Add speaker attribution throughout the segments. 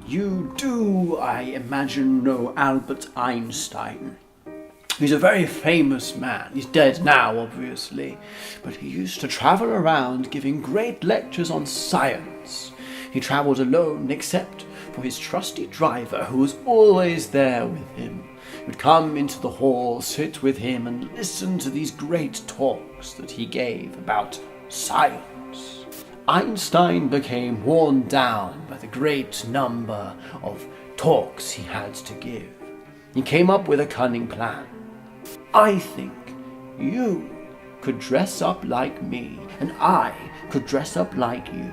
Speaker 1: You do, I imagine, know Albert Einstein. He's a very famous man. He's dead now, obviously, but he used to travel around giving great lectures on science. He travelled alone, except for his trusty driver, who was always there with him. He would come into the hall, sit with him, and listen to these great talks that he gave about science. Einstein became worn down by the great number of talks he had to give. He came up with a cunning plan. I think you could dress up like me, and I could dress up like you.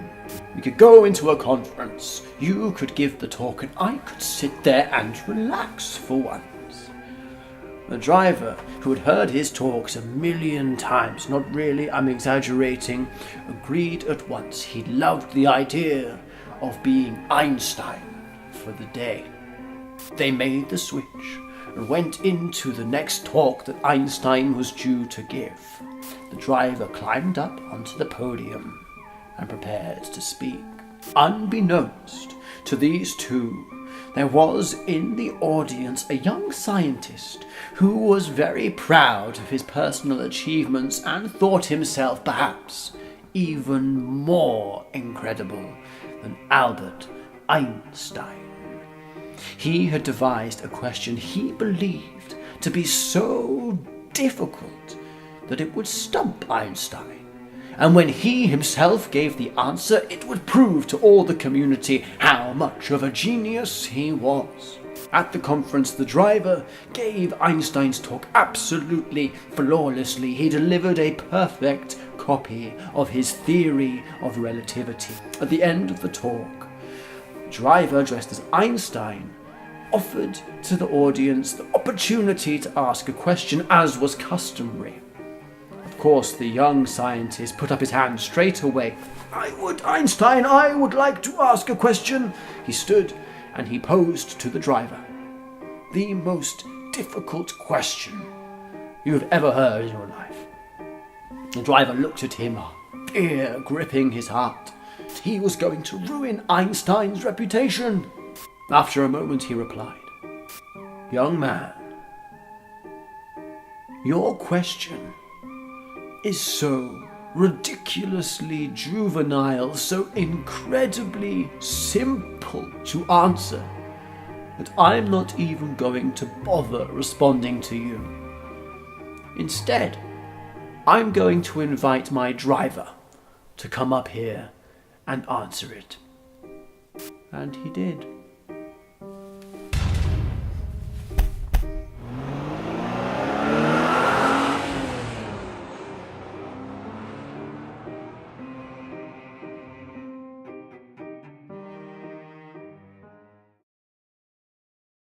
Speaker 1: We could go into a conference. You could give the talk, and I could sit there and relax for once. The driver, who had heard his talks 1,000,000 times, not really, I'm exaggerating, agreed at once. He loved the idea of being Einstein for the day. They made the switch and went into the next talk that Einstein was due to give. The driver climbed up onto the podium and prepared to speak. Unbeknownst to these two, there was in the audience a young scientist who was very proud of his personal achievements and thought himself perhaps even more incredible than Albert Einstein. He had devised a question he believed to be so difficult that it would stump Einstein. And when he himself gave the answer, it would prove to all the community how much of a genius he was. At the conference, the driver gave Einstein's talk absolutely flawlessly. He delivered a perfect copy of his theory of relativity. At the end of the talk, the driver, dressed as Einstein, offered to the audience the opportunity to ask a question, as was customary. Of course, the young scientist put up his hand straight away. Einstein, I would like to ask a question. He stood and he posed to the driver the most difficult question you have ever heard in your life. The driver looked at him, fear gripping his heart. He was going to ruin Einstein's reputation. After a moment, he replied, "Young man, your question is so ridiculously juvenile, so incredibly simple to answer, that I'm not even going to bother responding to you. Instead, I'm going to invite my driver to come up here and answer it." And he did.